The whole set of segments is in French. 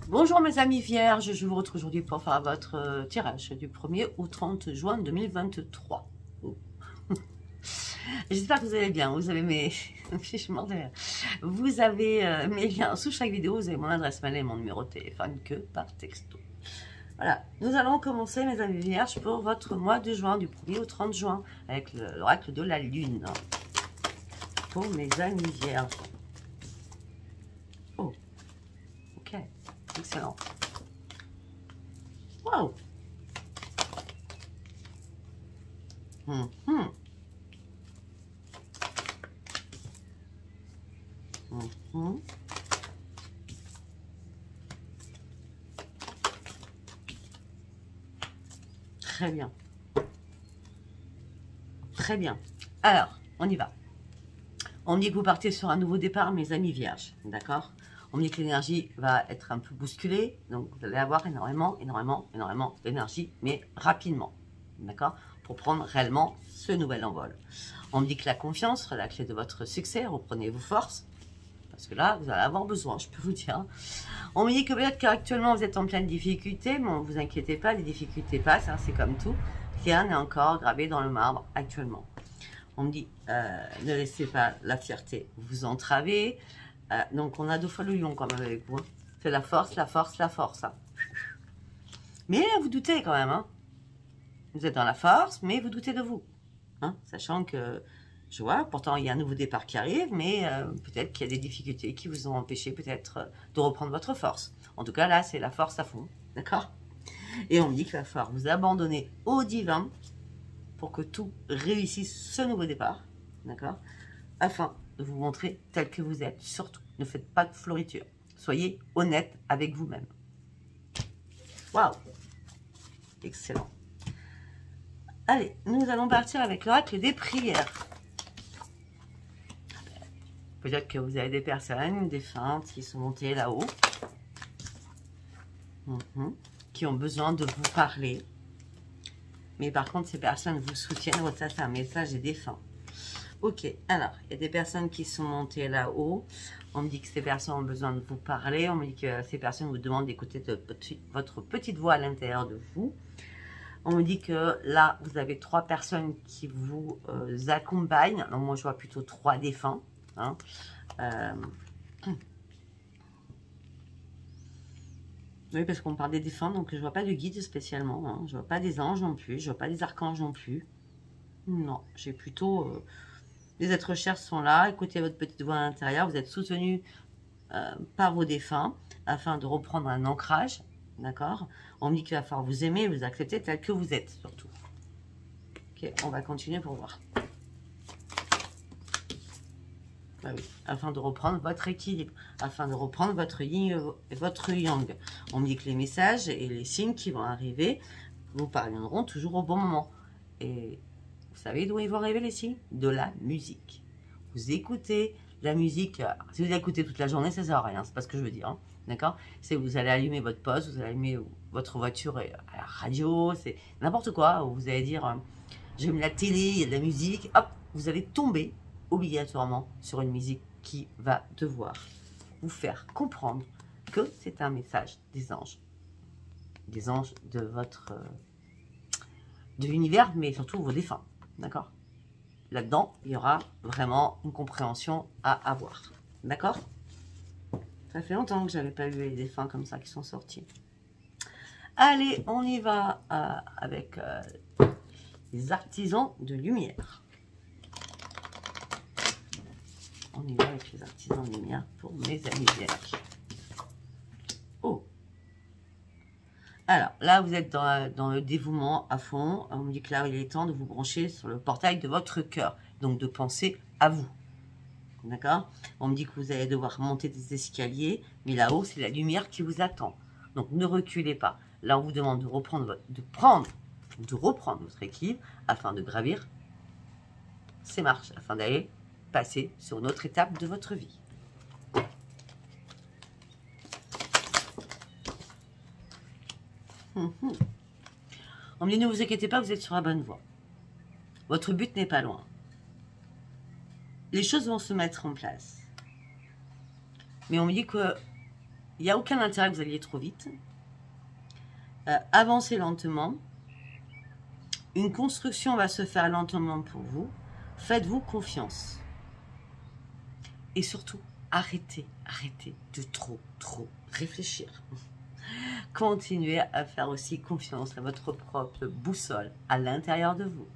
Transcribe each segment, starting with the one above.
Bonjour mes amis vierges, je vous retrouve aujourd'hui pour faire votre tirage du 1er au 30 juin 2023. Oh. J'espère que vous allez bien, vous avez mes... vous avez mes liens sous chaque vidéo, vous avez mon adresse mail et mon numéro de téléphone que par texto. Voilà, nous allons commencer mes amis vierges pour votre mois de juin, du 1er au 30 juin, avec l'oracle de la lune. Pour mes amis vierges. Oh, ok, excellent. Wow. Très bien. Très bien. Alors, on y va. On me dit que vous partez sur un nouveau départ, mes amis vierges. D'accord? On me dit que l'énergie va être un peu bousculée. Donc, vous allez avoir énormément d'énergie, mais rapidement. D'accord? Pour prendre réellement ce nouvel envol. On me dit que la confiance sera la clé de votre succès. Reprenez vos forces. Parce que là, vous allez avoir besoin, je peux vous dire. On me dit que peut-être qu'actuellement, vous êtes en pleine difficulté. Mais ne vous inquiétez pas, les difficultés passent. Hein, c'est comme tout. Rien n'est encore gravé dans le marbre actuellement. On me dit, ne laissez pas la fierté vous entraver. Donc, on a 2 fois le lion quand même avec vous. C'est la force, la force, la force. Hein. Mais vous doutez quand même. Hein. Vous êtes dans la force, mais vous doutez de vous. Hein, sachant que, je vois, pourtant, il y a un nouveau départ qui arrive, mais peut-être qu'il y a des difficultés qui vous ont empêché peut-être de reprendre votre force. En tout cas, là, c'est la force à fond. D'accord? Et on me dit qu'il va falloir vous abandonner au divin pour que tout réussisse ce nouveau départ, d'accord, afin de vous montrer tel que vous êtes. Surtout, ne faites pas de floriture. Soyez honnête avec vous-même. Waouh! Excellent. Allez, nous allons partir avec l'oracle des prières. Peut-être que vous avez des personnes défuntes qui sont montées là-haut, qui ont besoin de vous parler. Mais par contre, ces personnes vous soutiennent. Oh, ça, c'est un message des défunts. Ok, alors, il y a des personnes qui sont montées là-haut. On me dit que ces personnes ont besoin de vous parler. On me dit que ces personnes vous demandent d'écouter votre petite voix à l'intérieur de vous. On me dit que là, vous avez 3 personnes qui vous accompagnent. Donc, moi, je vois plutôt 3 défunts. Hein. Oui, parce qu'on parle des défunts, donc je ne vois pas de guide spécialement. Hein. Je ne vois pas des anges non plus. Je ne vois pas des archanges non plus. Non, j'ai plutôt... les êtres chers sont là. Écoutez votre petite voix à l'intérieur. Vous êtes soutenu par vos défunts afin de reprendre un ancrage. D'accord? On me dit qu'il va falloir vous aimer, vous accepter tel que vous êtes, surtout. Ok, on va continuer pour voir. Ah oui, afin de reprendre votre équilibre, afin de reprendre votre yin et votre yang. On me dit que les messages et les signes qui vont arriver vous parviendront toujours au bon moment. Et vous savez d'où ils vont arriver les signes? De la musique. Vous écoutez la musique. Si vous écoutez toute la journée, ça ne sert à rien. C'est pas ce que je veux dire. Hein, d'accord? C'est vous allez allumer votre poste, vous allez allumer votre voiture à la radio, c'est n'importe quoi. Vous allez dire, j'aime la télé, il y a de la musique. Hop, vous allez tomber obligatoirement sur une musique qui va devoir vous faire comprendre que c'est un message des anges de votre de l'univers, mais surtout vos défunts, d'accord? Là-dedans, il y aura vraiment une compréhension à avoir, d'accord? Ça fait longtemps que j'avais pas vu les défunts comme ça qui sont sortis. Allez, on y va avec les artisans de lumière. On y va avec les artisans de lumière pour mes amis vierges. Oh! Alors, là, vous êtes dans le dévouement à fond. On me dit que là, il est temps de vous brancher sur le portail de votre cœur. Donc, de penser à vous. D'accord? On me dit que vous allez devoir monter des escaliers. Mais là-haut, c'est la lumière qui vous attend. Donc, ne reculez pas. Là, on vous demande de reprendre votre équilibre afin de gravir ces marches, afin d'aller passer sur une autre étape de votre vie. On me dit, ne vous inquiétez pas, vous êtes sur la bonne voie. Votre but n'est pas loin. Les choses vont se mettre en place. Mais on me dit que il n'y a aucun intérêt que vous alliez trop vite. Avancez lentement. Une construction va se faire lentement pour vous. Faites-vous confiance. Et surtout, arrêtez de trop réfléchir. Continuez à faire aussi confiance à votre propre boussole à l'intérieur de vous.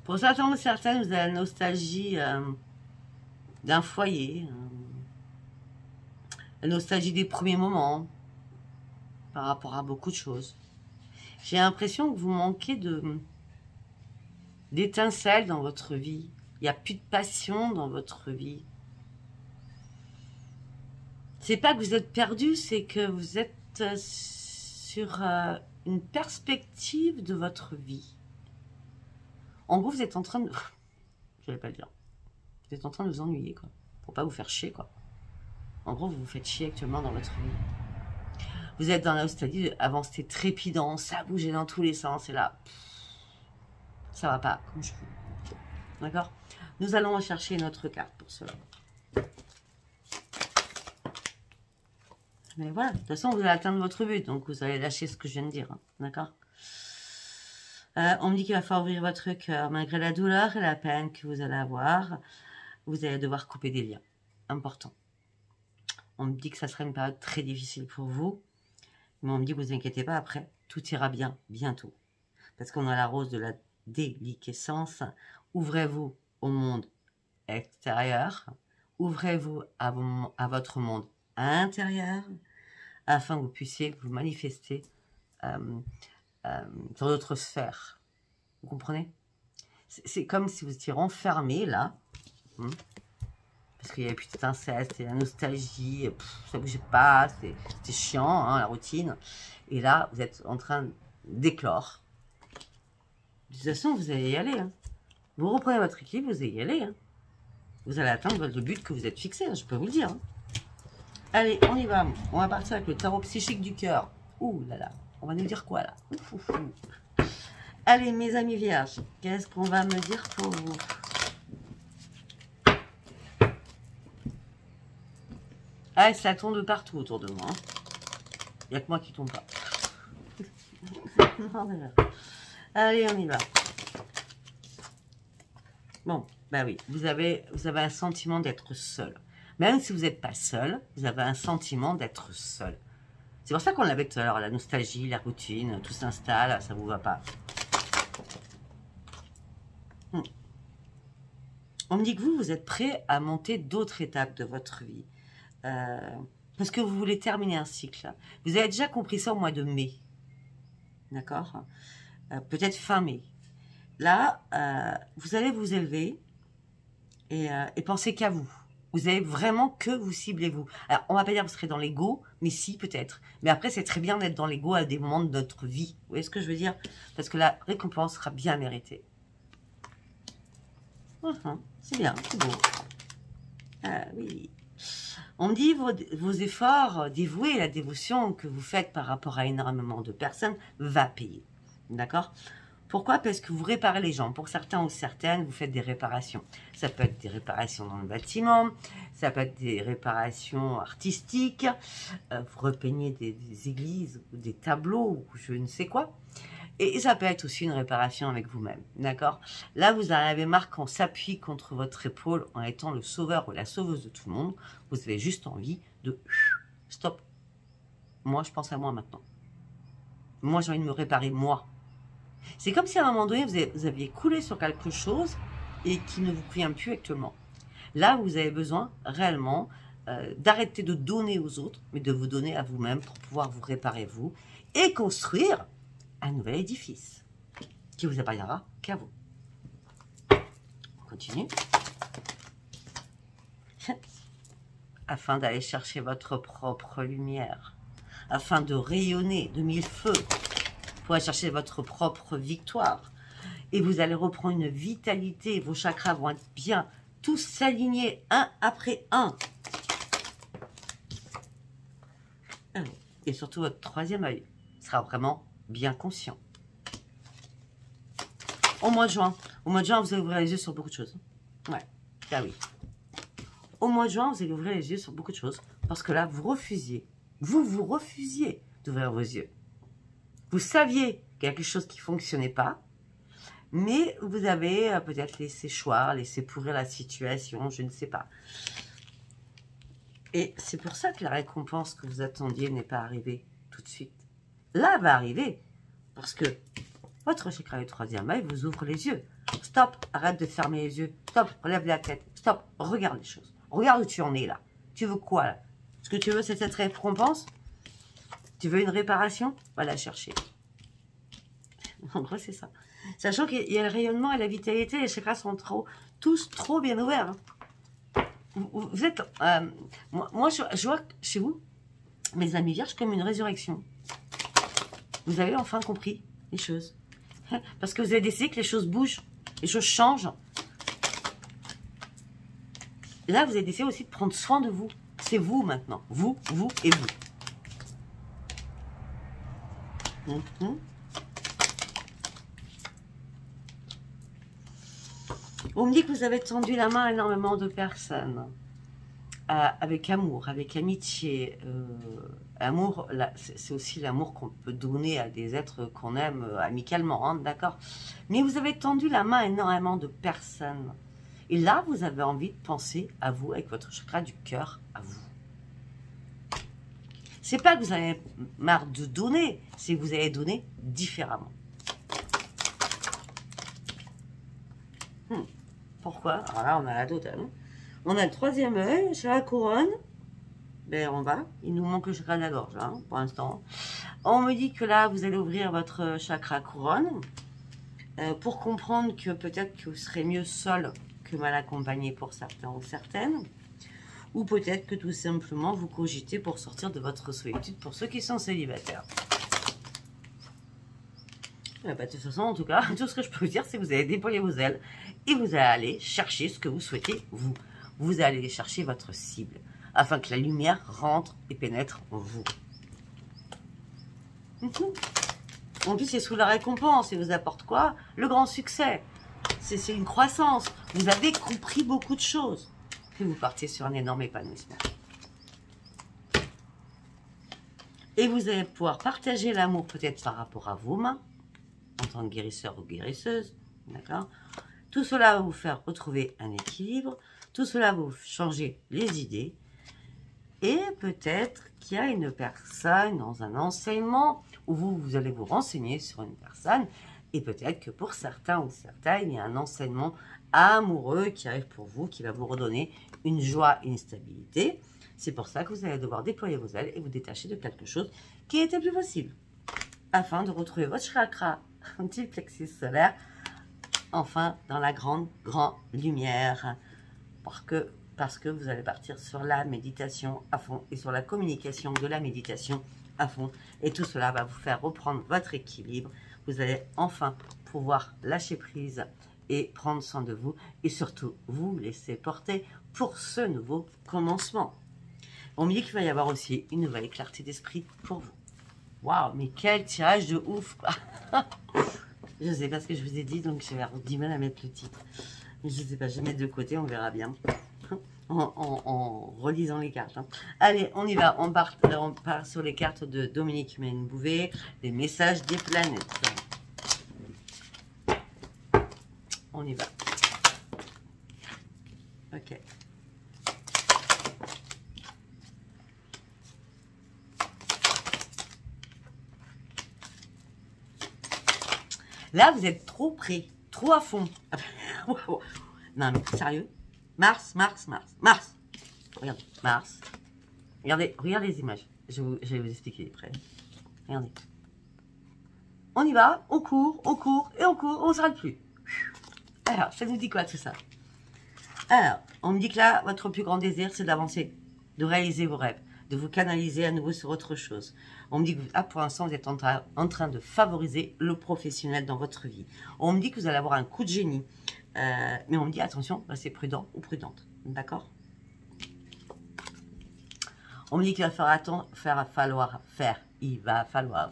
Pour certains ou certaines, vous avez la nostalgie d'un foyer, la nostalgie des premiers moments par rapport à beaucoup de choses. J'ai l'impression que vous manquez d'étincelles dans votre vie. Il n'y a plus de passion dans votre vie. C'est pas que vous êtes perdu, c'est que vous êtes sur une perspective de votre vie. En gros, vous êtes en train de... Je vais pas le dire. Vous êtes en train de vous ennuyer, quoi. Pour pas vous faire chier, quoi. En gros, vous vous faites chier actuellement dans votre vie. Vous êtes dans la nostalgie. Avant, c'était trépidant, ça bougeait dans tous les sens. Et là, ça va pas comme je veux. D'accord? Nous allons rechercher une autre carte pour cela. Mais voilà, de toute façon, vous allez atteindre votre but. Donc, vous allez lâcher ce que je viens de dire. Hein, d'accord? On me dit qu'il va falloir ouvrir votre cœur. Malgré la douleur et la peine que vous allez avoir, vous allez devoir couper des liens. Important. On me dit que ça sera une période très difficile pour vous. Mais on me dit, vous inquiétez pas, après, tout ira bien, bientôt. Parce qu'on a la rose de la déliquescence. Ouvrez-vous au monde extérieur. Ouvrez-vous à votre monde intérieur afin que vous puissiez vous manifester dans d'autres sphères. Vous comprenez? C'est comme si vous étiez renfermé là. Parce qu'il n'y avait plus d'étincelle, c'était la nostalgie, ça ne bougeait pas, c'était chiant, hein, la routine. Et là, vous êtes en train d'éclore. De toute façon, vous allez y aller. Hein. Vous reprenez votre équilibre, vous allez y aller. Hein. Vous allez atteindre le but que vous êtes fixé, hein, je peux vous le dire. Hein. Allez, on y va. On va partir avec le tarot psychique du cœur. Ouh là là, on va nous dire quoi là? Ouf. Allez, mes amis vierges, qu'est-ce qu'on va me dire pour vous? Ah, ça tombe de partout autour de moi. Il n'y a que moi qui tombe pas. Allez, on y va. Bon, bah oui, vous avez un sentiment d'être seul. Même si vous n'êtes pas seul, vous avez un sentiment d'être seul. C'est pour ça qu'on l'avait tout à l'heure, la nostalgie, la routine, tout s'installe, ça vous va pas. On me dit que vous êtes prêt à monter d'autres étapes de votre vie. Parce que vous voulez terminer un cycle. Vous avez déjà compris ça au mois de mai. D'accord? Peut-être fin mai. Là, vous allez vous élever et penser qu'à vous. Vous avez vraiment que vous ciblez vous. Alors, on va pas dire que vous serez dans l'ego, mais si, peut-être. Mais après, c'est très bien d'être dans l'ego à des moments de notre vie. Vous voyez ce que je veux dire? Parce que la récompense sera bien méritée. C'est bien, c'est beau. Ah oui. On me dit vos efforts dévoués, la dévotion que vous faites par rapport à énormément de personnes va payer. D'accord? Pourquoi? Parce que vous réparez les gens. Pour certains ou certaines, vous faites des réparations. Ça peut être des réparations dans le bâtiment, ça peut être des réparations artistiques, vous repeignez des églises, ou des tableaux, ou je ne sais quoi. Et ça peut être aussi une réparation avec vous-même, d'accord? Là, vous en avez marre qu'on s'appuie contre votre épaule en étant le sauveur ou la sauveuse de tout le monde. Vous avez juste envie de... Stop. Moi, je pense à moi maintenant. Moi, j'ai envie de me réparer, moi. C'est comme si à un moment donné, vous aviez coulé sur quelque chose et qui ne vous convient plus actuellement. Là, vous avez besoin réellement d'arrêter de donner aux autres, mais de vous donner à vous-même pour pouvoir vous réparer vous et construire un nouvel édifice qui vous appartiendra qu'à vous. On continue. Afin d'aller chercher votre propre lumière, afin de rayonner de mille feux, pour aller chercher votre propre victoire. Et vous allez reprendre une vitalité, vos chakras vont être bien, tous s'aligner un après un. Et surtout votre troisième œil sera vraiment bien conscient. au mois de juin. Au mois de juin, vous allez ouvrir les yeux sur beaucoup de choses. Ouais, ah oui. Au mois de juin, vous allez ouvrir les yeux sur beaucoup de choses. Parce que là, vous refusiez. Vous refusiez d'ouvrir vos yeux. Vous saviez qu'il y a quelque chose qui ne fonctionnait pas. Mais vous avez peut-être laissé choir, laissé pourrir la situation, je ne sais pas. Et c'est pour ça que la récompense que vous attendiez n'est pas arrivée tout de suite. Là, elle va arriver. Parce que votre chakra du troisième œil vous ouvre les yeux. Stop, arrête de fermer les yeux. Stop, relève la tête. Stop, regarde les choses. Regarde où tu en es là. Tu veux quoi là? Ce que tu veux, c'est cette récompense? Tu veux une réparation? Va la chercher. En gros, c'est ça. Sachant qu'il y a le rayonnement et la vitalité, les chakras sont tous trop bien ouverts. Vous êtes... moi, je vois chez vous, mes amis vierges, comme une résurrection. Vous avez enfin compris les choses. Parce que vous avez décidé que les choses bougent, les choses changent. Et là, vous avez décidé aussi de prendre soin de vous. C'est vous maintenant. Vous et vous. On me dit que vous avez tendu la main à énormément de personnes. Avec amour, avec amitié. Amour, c'est aussi l'amour qu'on peut donner à des êtres qu'on aime amicalement, hein, d'accord? Mais vous avez tendu la main à énormément de personnes. Et là, vous avez envie de penser à vous, avec votre chakra du cœur, à vous. C'est pas que vous avez marre de donner, c'est que vous allez donner différemment. Pourquoi? Alors là, on a la totale. Hein. On a le troisième œil, sur la couronne. Ben, on va. Il nous manque le chakra de la gorge, hein, pour l'instant. On me dit que là, vous allez ouvrir votre chakra couronne. Pour comprendre que peut-être que vous serez mieux seul que mal accompagné pour certains ou certaines. Ou peut-être que tout simplement, vous cogitez pour sortir de votre solitude pour ceux qui sont célibataires. Bah, de toute façon, en tout cas, tout ce que je peux vous dire, c'est que vous allez déployer vos ailes et vous allez aller chercher ce que vous souhaitez, vous. Vous allez aller chercher votre cible, afin que la lumière rentre et pénètre en vous. En plus, c'est sous la récompense et vous apporte quoi? Le grand succès. C'est une croissance. Vous avez compris beaucoup de choses. Et vous partez sur un énorme épanouissement. Et vous allez pouvoir partager l'amour peut-être par rapport à vos mains, en tant que guérisseur ou guérisseuse, d'accord? Tout cela va vous faire retrouver un équilibre, tout cela va vous changer les idées, et peut-être qu'il y a une personne dans un enseignement où vous allez vous renseigner sur une personne, et peut-être que pour certains ou certaines, il y a un enseignement amoureux qui arrive pour vous, qui va vous redonner une joie et une stabilité. C'est pour ça que vous allez devoir déployer vos ailes et vous détacher de quelque chose qui était plus possible, afin de retrouver votre chakra du plexus solaire, enfin dans la grande lumière, parce que vous allez partir sur la méditation à fond et sur la communication de la méditation à fond, et tout cela va vous faire reprendre votre équilibre. Vous allez enfin pouvoir lâcher prise et prendre soin de vous, et surtout vous laisser porter pour ce nouveau commencement. On me dit qu'il va y avoir aussi une nouvelle clarté d'esprit pour vous. Waouh, mais quel tirage de ouf, quoi. Je ne sais pas ce que je vous ai dit, donc je vais avoir du mal à mettre le titre. Je ne sais pas, je vais mettre de côté, on verra bien. En relisant les cartes. Hein. Allez, on y va. On part sur les cartes de Dominique Ménbouvet, les messages des planètes. On y va. Ok. Là, vous êtes trop près, trop à fond. Non, mais sérieux? Mars. Regardez, Mars. Regardez les images. Je vais vous expliquer après. Regardez. On y va, on court, on ne s'arrête plus. Alors, ça nous dit quoi tout ça? Alors, on me dit que là, votre plus grand désir, c'est d'avancer, de réaliser vos rêves, de vous canaliser à nouveau sur autre chose. On me dit que pour l'instant, vous êtes en train de favoriser le professionnel dans votre vie. On me dit que vous allez avoir un coup de génie. Mais on me dit, attention, c'est prudent ou prudente. D'accord? On me dit qu'il va falloir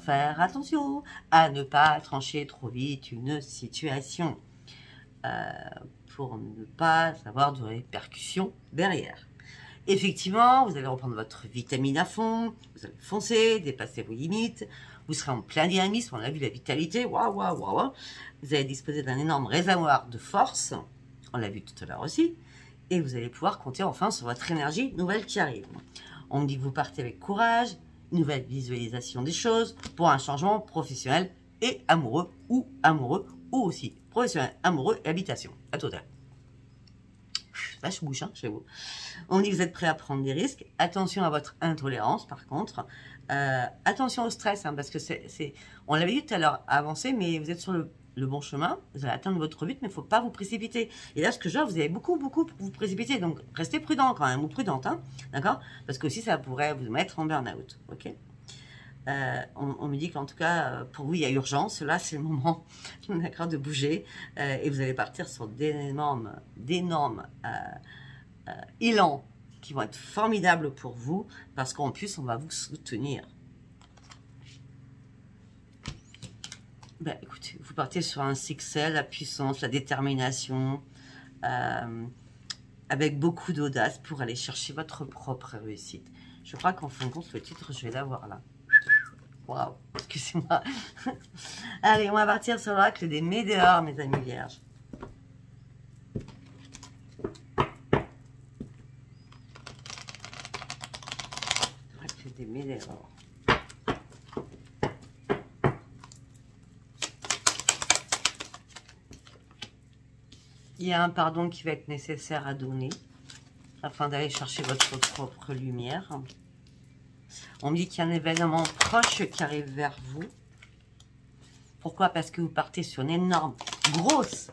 faire attention à ne pas trancher trop vite une situation pour ne pas avoir de répercussions derrière. Effectivement, vous allez reprendre votre vitamine à fond, vous allez foncer, dépasser vos limites, vous serez en plein dynamisme, on a vu la vitalité, waouh, waouh, waouh. Vous allez disposer d'un énorme réservoir de force, on l'a vu tout à l'heure aussi, et vous allez pouvoir compter enfin sur votre énergie nouvelle qui arrive. On me dit que vous partez avec courage, une nouvelle visualisation des choses pour un changement professionnel et amoureux, ou aussi professionnel, amoureux et habitation, à total. Vache bouche, hein, chez vous. On dit que vous êtes prêt à prendre des risques. Attention à votre intolérance, par contre. Attention au stress, hein, parce que on l'avait dit tout à l'heure, avancer, mais vous êtes sur le bon chemin. Vous allez atteindre votre but, mais il ne faut pas vous précipiter. Et là, ce que je vois, vous avez beaucoup vous précipiter. Donc, restez prudent quand même, ou prudente, hein, d'accord? Parce que aussi, ça pourrait vous mettre en burn-out, ok? On me dit qu'en tout cas, pour vous, il y a urgence. Là, c'est le moment, d'accord, de bouger. Et vous allez partir sur d'énormes élans qui vont être formidables pour vous. Parce qu'en plus, on va vous soutenir. Ben, écoutez, vous partez sur un succès, la puissance, la détermination, avec beaucoup d'audace pour aller chercher votre propre réussite. Je crois qu'en fin de compte, le titre, je vais l'avoir là. Waouh, excusez-moi. Allez, on va partir sur l'oracle des météores, mes amis vierges. L'oracle des météores. Il y a un pardon qui va être nécessaire à donner afin d'aller chercher votre propre lumière. On me dit qu'il y a un événement proche qui arrive vers vous. Pourquoi? Parce que vous partez sur une énorme, grosse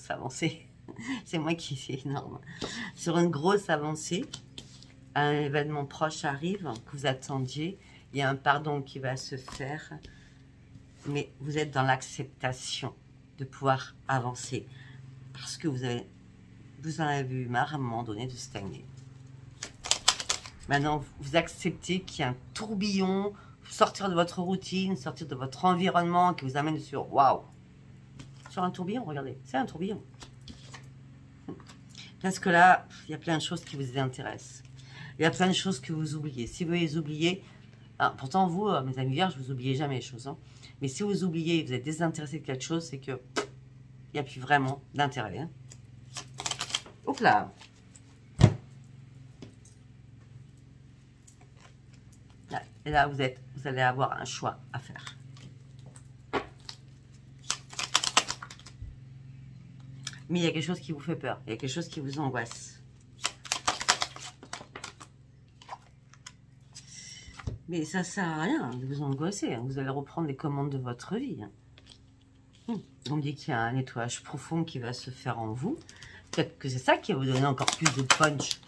avancée. C'est moi qui suis énorme. Sur une grosse avancée, un événement proche arrive, que vous attendiez. Il y a un pardon qui va se faire. Mais vous êtes dans l'acceptation de pouvoir avancer. Parce que vous en avez eu marre à un moment donné de stagner. Maintenant, vous acceptez qu'il y a un tourbillon, sortir de votre routine, sortir de votre environnement qui vous amène sur waouh. Sur un tourbillon, regardez, c'est un tourbillon. Parce que là, il y a plein de choses qui vous intéressent. Il y a plein de choses que vous oubliez. Si vous les oubliez, hein, pourtant vous, mes amis vierges, vous n'oubliez jamais les choses. Hein. Mais si vous oubliez et vous êtes désintéressé de quelque chose, c'est que il n'y a plus vraiment d'intérêt. Hein. Hop là. Et là, vous allez avoir un choix à faire. Mais il y a quelque chose qui vous fait peur. Il y a quelque chose qui vous angoisse. Mais ça ne sert à rien de vous angoisser. Hein. Vous allez reprendre les commandes de votre vie. Hein. On me dit qu'il y a un nettoyage profond qui va se faire en vous. Peut-être que c'est ça qui va vous donner encore plus de punch.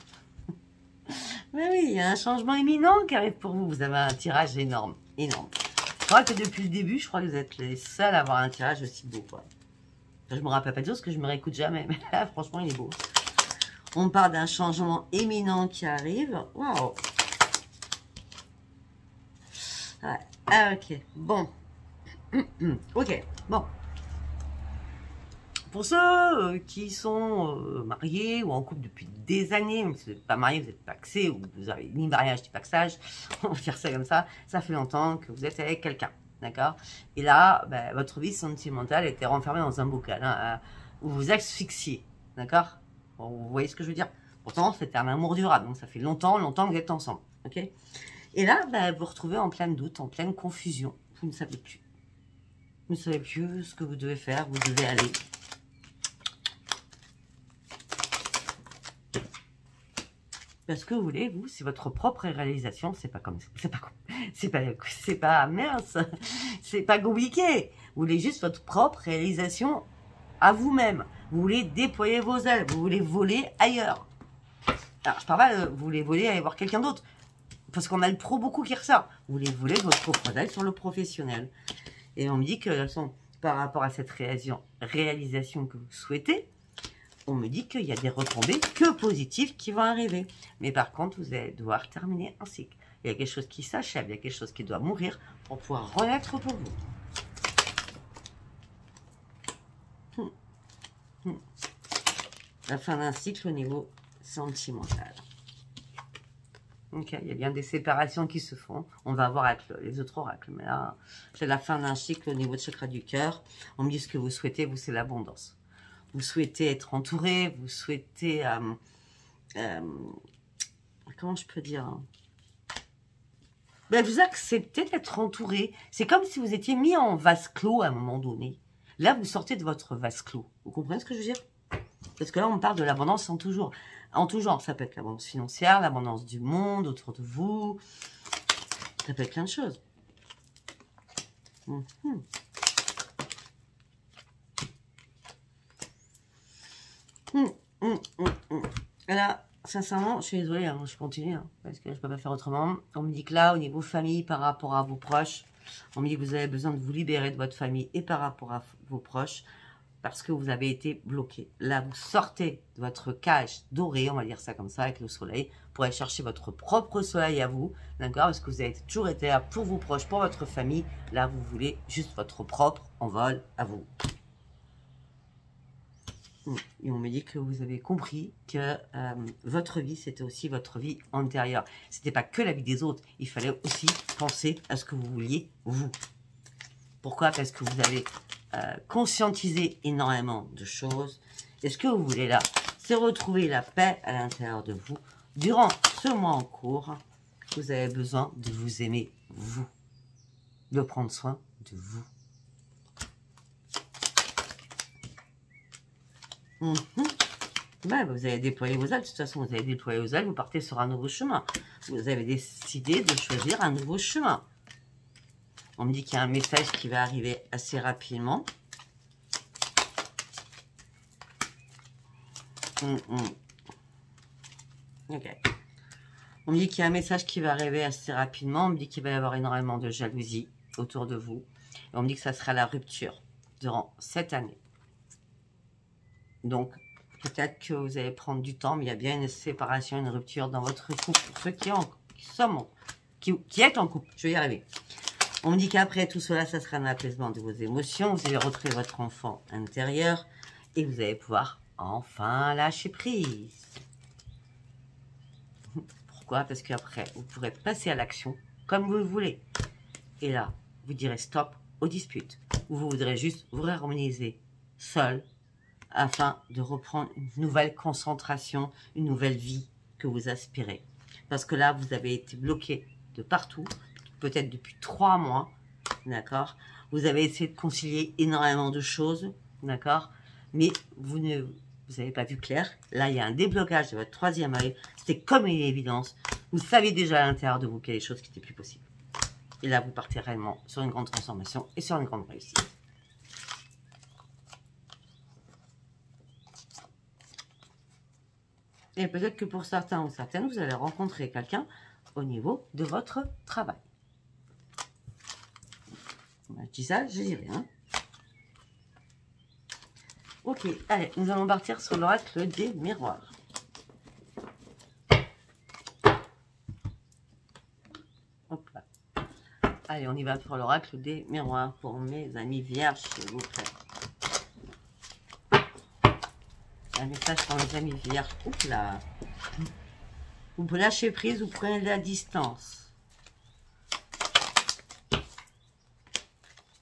Mais oui, il y a un changement imminent qui arrive pour vous. Vous avez un tirage énorme, énorme. Je crois que depuis le début, je crois que vous êtes les seuls à avoir un tirage aussi beau, quoi. Je me rappelle pas de choses que je me réécoute jamais, mais là, franchement, il est beau. On parle d'un changement imminent qui arrive. Waouh. Ouais. Ah, ok. Bon. Ok. Bon. Pour ceux qui sont mariés ou en couple depuis des années, même si vous n'êtes pas marié, vous n'êtes paxé, ou vous avez ni mariage ni paxage, on va faire ça comme ça fait longtemps que vous êtes avec quelqu'un, d'accord? Et là, ben, votre vie sentimentale était renfermée dans un bocal, hein, où vous asphyxiez, d'accord? Bon, vous voyez ce que je veux dire? Pourtant, c'était un amour durable, donc ça fait longtemps que vous êtes ensemble, ok? Et là, ben, vous vous retrouvez en plein doute, en pleine confusion, vous ne savez plus. Vous ne savez plus ce que vous devez faire, vous devez aller. Parce que vous voulez, vous, c'est votre propre réalisation, c'est pas mince, c'est pas compliqué. Vous voulez juste votre propre réalisation à vous-même. Vous voulez déployer vos ailes, vous voulez voler ailleurs. Alors, je parle pas, vous voulez voler et aller voir quelqu'un d'autre. Parce qu'on a le pro beaucoup qui ressort. Vous voulez voler votre propre aile sur le professionnel. Et on me dit que, par rapport à cette réalisation que vous souhaitez, on me dit qu'il y a des retombées que positives qui vont arriver. Mais par contre, vous allez devoir terminer un cycle. Il y a quelque chose qui s'achève, il y a quelque chose qui doit mourir pour pouvoir renaître pour vous. La fin d'un cycle au niveau sentimental. Ok, il y a bien des séparations qui se font. On va voir avec les autres oracles. Mais là, c'est la fin d'un cycle au niveau de chakra du cœur. On me dit ce que vous souhaitez, vous, c'est l'abondance. Vous souhaitez être entouré, vous souhaitez... comment je peux dire, hein, ben, vous acceptez d'être entouré. C'est comme si vous étiez mis en vase clos à un moment donné. Là, vous sortez de votre vase clos. Vous comprenez ce que je veux dire? Parce que là, on parle de l'abondance en tout genre. En tout genre, ça peut être l'abondance financière, l'abondance du monde autour de vous. Ça peut être plein de choses. Là, sincèrement, je suis désolée, hein, je continue, hein, parce que je ne peux pas faire autrement. On me dit que là, au niveau famille, par rapport à vos proches, on me dit que vous avez besoin de vous libérer de votre famille et par rapport à vos proches, parce que vous avez été bloqué. Là, vous sortez de votre cage dorée, on va dire ça comme ça, avec le soleil, pour aller chercher votre propre soleil à vous, d'accord? Parce que vous avez toujours été là pour vos proches, pour votre famille. Là, vous voulez juste votre propre envol à vous. Et on me dit que vous avez compris que votre vie, c'était aussi votre vie antérieure. C'était pas que la vie des autres. Il fallait aussi penser à ce que vous vouliez, vous. Pourquoi? Parce que vous avez conscientisé énormément de choses. Et ce que vous voulez là, c'est retrouver la paix à l'intérieur de vous. Durant ce mois en cours, vous avez besoin de vous aimer, vous. De prendre soin de vous. Ben, vous avez déployé vos ailes. De toute façon, vous avez déployé vos ailes. Vous partez sur un nouveau chemin. Vous avez décidé de choisir un nouveau chemin. On me dit qu'il y a un message qui va arriver assez rapidement. Ok. On me dit qu'il y a un message qui va arriver assez rapidement. On me dit qu'il va y avoir énormément de jalousie autour de vous. Et on me dit que ça sera la rupture durant cette année. Donc, peut-être que vous allez prendre du temps, mais il y a bien une séparation, une rupture dans votre couple. Pour ceux qui êtes en couple, je vais y arriver. On me dit qu'après tout cela, ça sera un apaisement de vos émotions. Vous allez retrouver votre enfant intérieur et vous allez pouvoir enfin lâcher prise. Pourquoi? Parce qu'après, vous pourrez passer à l'action comme vous le voulez. Et là, vous direz stop aux disputes. Ou vous voudrez juste vous réharmoniser seul afin de reprendre une nouvelle concentration, une nouvelle vie que vous aspirez. Parce que là, vous avez été bloqué de partout, peut-être depuis 3 mois, d'accord? Vous avez essayé de concilier énormément de choses, d'accord? Mais vous n'avez pas vu clair. Là, il y a un déblocage de votre 3e œil. C'était comme une évidence. Vous saviez déjà à l'intérieur de vous qu'il y a des choses qui n'étaient plus possibles. Et là, vous partez réellement sur une grande transformation et sur une grande réussite. Et peut-être que pour certains ou certaines, vous allez rencontrer quelqu'un au niveau de votre travail. Je dis ça, je dis rien. Ok, allez, nous allons partir sur l'oracle des miroirs. Hop là. Allez, on y va pour l'oracle des miroirs pour mes amis vierges, s'il vous plaît. Un message pour mes amis vierges. Oups là. Vous lâchez prise, vous prenez de la distance.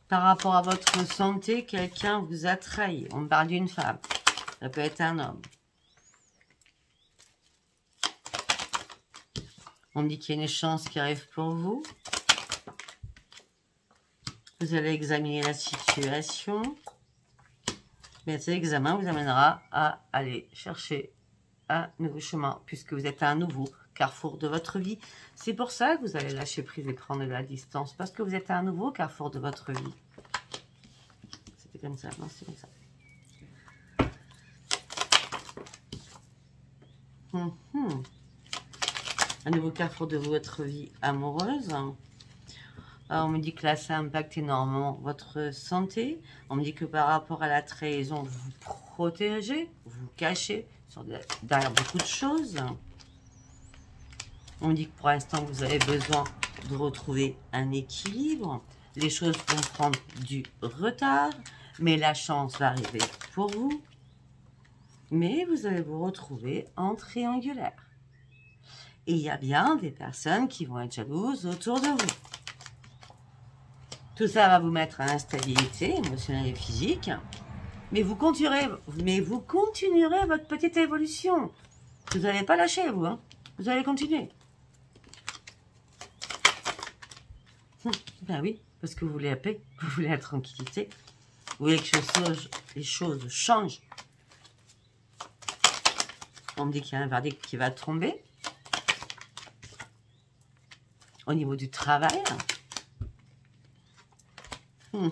Par rapport à votre santé, quelqu'un vous a trahi. On me parle d'une femme. Ça peut être un homme. On me dit qu'il y a une chance qui arrive pour vous. Vous allez examiner la situation. Mais cet examen vous amènera à aller chercher un nouveau chemin, puisque vous êtes à un nouveau carrefour de votre vie. C'est pour ça que vous allez lâcher prise et prendre de la distance, parce que vous êtes à un nouveau carrefour de votre vie. C'était comme ça, non, c'est comme ça. Un nouveau carrefour de votre vie amoureuse. On me dit que là, ça impacte énormément votre santé. On me dit que par rapport à la trahison, vous protéger, vous cacher derrière beaucoup de choses. On dit que pour l'instant, vous avez besoin de retrouver un équilibre. Les choses vont prendre du retard, mais la chance va arriver pour vous. Mais vous allez vous retrouver en triangulaire. Et il y a bien des personnes qui vont être jalouses autour de vous. Tout ça va vous mettre à l'instabilité émotionnelle et physique. Mais vous continuerez votre petite évolution. Vous n'allez pas lâcher, vous. Hein. Vous allez continuer. Ben oui, parce que vous voulez la paix, vous voulez la tranquillité. Vous voulez que les choses changent. On me dit qu'il y a un verdict qui va tomber. Au niveau du travail. On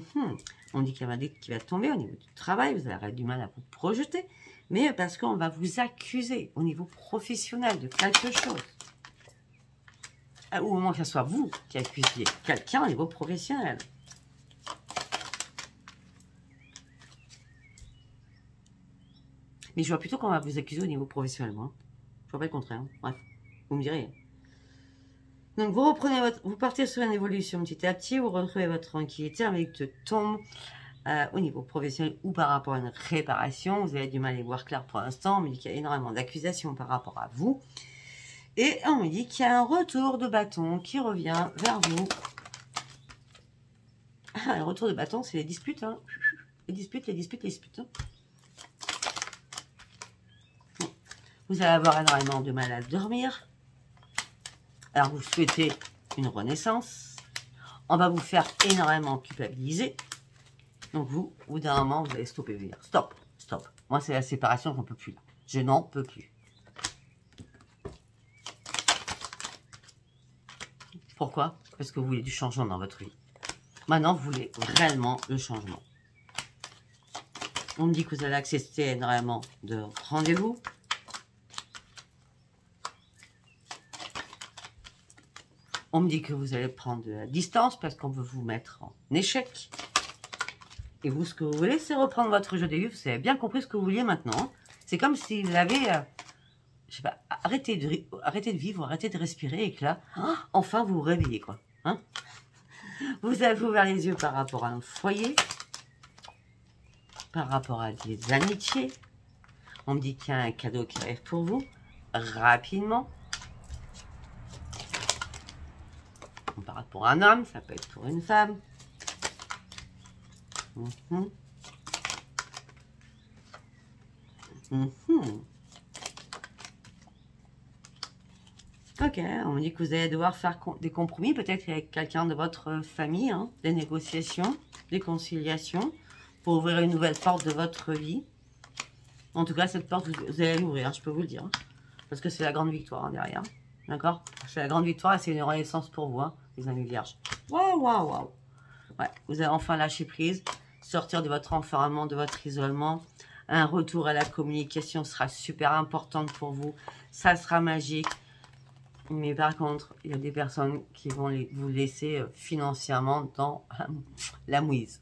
me dit qu'il y a un verdict qui va tomber au niveau du travail. Vous aurez du mal à vous projeter. Mais parce qu'on va vous accuser au niveau professionnel de quelque chose. Ou au moins que ce soit vous qui accusiez quelqu'un au niveau professionnel. Mais je vois plutôt qu'on va vous accuser au niveau professionnel, moi. Je vois pas le contraire. Hein. Bref, vous me direz. Donc vous partez sur une évolution petit à petit, vous retrouvez votre tranquillité avec de tombe au niveau professionnel ou par rapport à une réparation. Vous avez du mal à y voir clair pour l'instant. On me dit qu'il y a énormément d'accusations par rapport à vous. Et on me dit qu'il y a un retour de bâton qui revient vers vous. Ah, le retour de bâton, c'est les disputes. Hein. Les disputes. Hein. Vous allez avoir énormément de mal à dormir. Alors, vous souhaitez une renaissance. On va vous faire énormément culpabiliser. Donc, vous, au bout d'un moment, vous allez stopper. Vous dire, stop. Moi, c'est la séparation, j'en peux plus. Je n'en peux plus. Pourquoi? Parce que vous voulez du changement dans votre vie. Maintenant, vous voulez réellement le changement. On me dit que vous allez accepter énormément de rendez-vous. On me dit que vous allez prendre de la distance parce qu'on veut vous mettre en échec. Et vous, ce que vous voulez, c'est reprendre votre jeu des vues. Vous avez bien compris ce que vous vouliez maintenant. C'est comme si vous avez... je sais pas, arrêtez de vivre, arrêtez de respirer et que là, enfin vous vous réveillez, quoi. Hein, vous avez ouvert les yeux par rapport à un foyer, par rapport à des amitiés. On me dit qu'il y a un cadeau qui arrive pour vous, rapidement. Par rapport à un homme, ça peut être pour une femme. Ok, on me dit que vous allez devoir faire des compromis, peut-être avec quelqu'un de votre famille, hein, des négociations, des conciliations, pour ouvrir une nouvelle porte de votre vie. En tout cas, cette porte, vous allez l'ouvrir, je peux vous le dire. Hein, parce que c'est la grande victoire hein, derrière. D'accord? C'est la grande victoire et c'est une renaissance pour vous, hein, les amis vierges. Waouh. Ouais, vous allez enfin lâcher prise, sortir de votre enfermement, de votre isolement. Un retour à la communication sera super importante pour vous. Ça sera magique. Mais par contre, il y a des personnes qui vont vous laisser financièrement dans la mouise.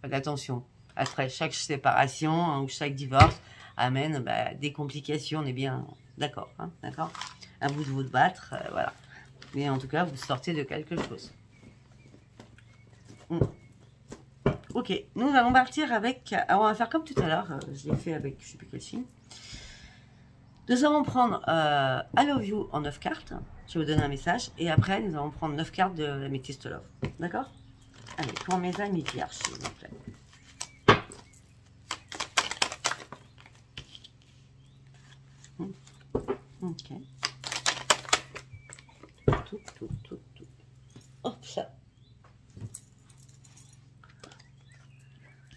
Faites attention. Après chaque séparation hein, ou chaque divorce amène des complications. On est bien d'accord. Hein, d'accord. À vous de vous battre. Voilà. Mais en tout cas, vous sortez de quelque chose. Ok. Nous allons partir avec... Alors, on va faire comme tout à l'heure. Je l'ai fait avec je ne sais plus quel signe. Nous allons prendre I Love You en 9 cartes. Je vais vous donner un message. Et après, nous allons prendre 9 cartes de l'Améthyste Love. D'accord? Allez, pour mes amis vierges, s'il vous plaît. Ok. Tout. Hop, ça.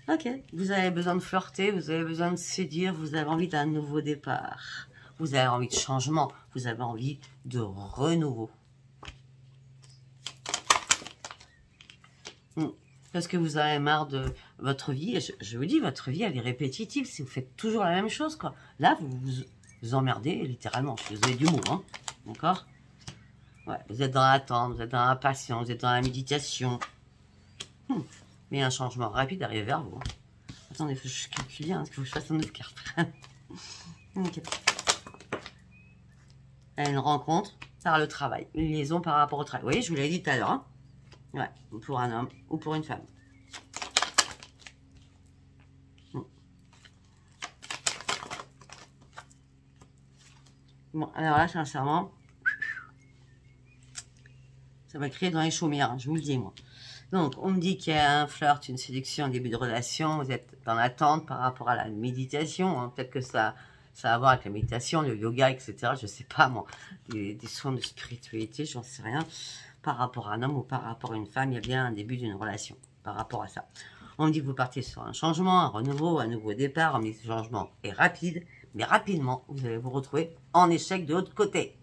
Ok. Vous avez besoin de flirter, vous avez besoin de séduire, vous avez envie d'un nouveau départ. Vous avez envie de changement, vous avez envie de renouveau. Parce que vous avez marre de votre vie. Je vous dis, votre vie, elle est répétitive. Si vous faites toujours la même chose, quoi. Là, vous emmerdez, littéralement. Je suis désolée du mot, hein. D'accord? Ouais, vous êtes dans l'attente, vous êtes dans la patience, vous êtes dans la méditation. Mais un changement rapide arrive vers vous. Hein. Attendez, il faut que je calcule bien, parce qu'il faut que je fasse un autre carte. Ok. Une rencontre par le travail, une liaison par rapport au travail. Vous voyez, je vous l'ai dit tout à l'heure. Hein. Ouais, pour un homme ou pour une femme. Bon, alors là, sincèrement, ça va créer dans les chaumières, hein, je vous le dis, moi. Donc, on me dit qu'il y a un flirt, une séduction, un début de relation. Vous êtes dans l'attente par rapport à la méditation. Hein. Peut-être que ça a à voir avec la méditation, le yoga, etc. Je sais pas, moi. Des soins de spiritualité, j'en sais rien. Par rapport à un homme ou par rapport à une femme, il y a bien un début d'une relation par rapport à ça. On me dit que vous partez sur un changement, un renouveau, un nouveau départ. On me dit que ce changement est rapide, mais rapidement, vous allez vous retrouver en échec de l'autre côté.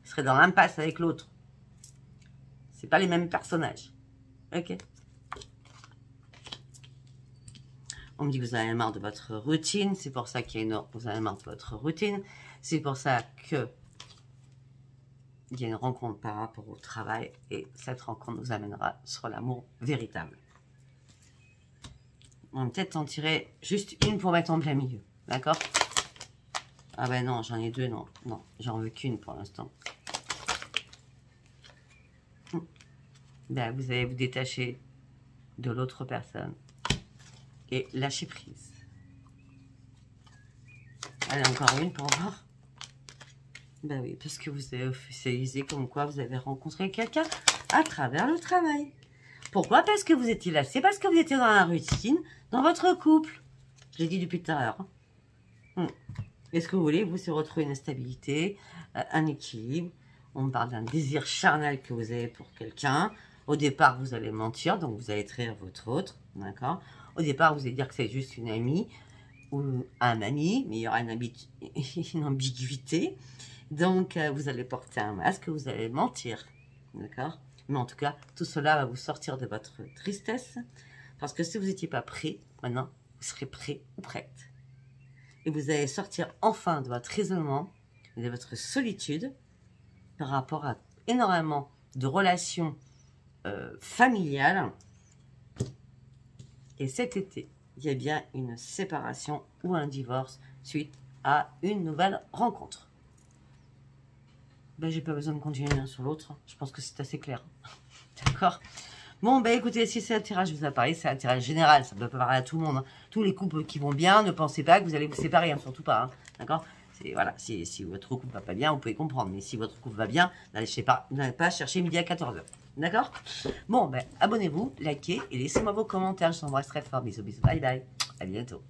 Vous serez dans l'impasse avec l'autre. C'est pas les mêmes personnages. Ok. On me dit que vous avez marre de votre routine. C'est pour ça qu'il y a une... Vous avez marre de votre routine. C'est pour ça que il y a une rencontre par rapport au travail. Et cette rencontre nous amènera sur l'amour véritable. On va peut-être en tirer juste une pour mettre en plein milieu. D'accord? Ah ben non, j'en ai deux. Non, non, j'en veux qu'une pour l'instant. Ben, vous allez vous détacher de l'autre personne et lâcher prise. Allez, encore une pour voir. Ben oui, parce que vous avez officialisé comme quoi vous avez rencontré quelqu'un à travers le travail. Pourquoi? Parce que vous étiez là. C'est parce que vous étiez dans la routine, dans votre couple. Je l'ai dit depuis tout à l'heure. Est-ce que vous voulez, vous, se retrouver une stabilité, un équilibre? On parle d'un désir charnel que vous avez pour quelqu'un. Au départ, vous allez mentir, donc vous allez trahir votre autre, d'accord? Au départ, vous allez dire que c'est juste une amie ou un ami, mais il y aura une ambiguïté. Donc, vous allez porter un masque, vous allez mentir, d'accord? Mais en tout cas, tout cela va vous sortir de votre tristesse, parce que si vous n'étiez pas prêt, maintenant, vous serez prêt ou prête. Et vous allez sortir enfin de votre isolement, de votre solitude, par rapport à énormément de relations familiales. Et cet été, il y a bien une séparation ou un divorce suite à une nouvelle rencontre. Ben, j'ai pas besoin de continuer l'un sur l'autre. Je pense que c'est assez clair. D'accord? Bon, ben écoutez, si c'est un tirage, je vous ai parlé, c'est un tirage général, ça peut pas parler à tout le monde. Hein. Tous les couples qui vont bien, ne pensez pas que vous allez vous séparer, hein, surtout pas. Hein. D'accord? Voilà, si votre couple va pas bien, vous pouvez comprendre. Mais si votre couple va bien, n'allez pas chercher midi à 14 h. D'accord? Bon, ben abonnez-vous, likez et laissez-moi vos commentaires. Je vous embrasse très fort. Bisous, bisous. Bye bye. À bientôt.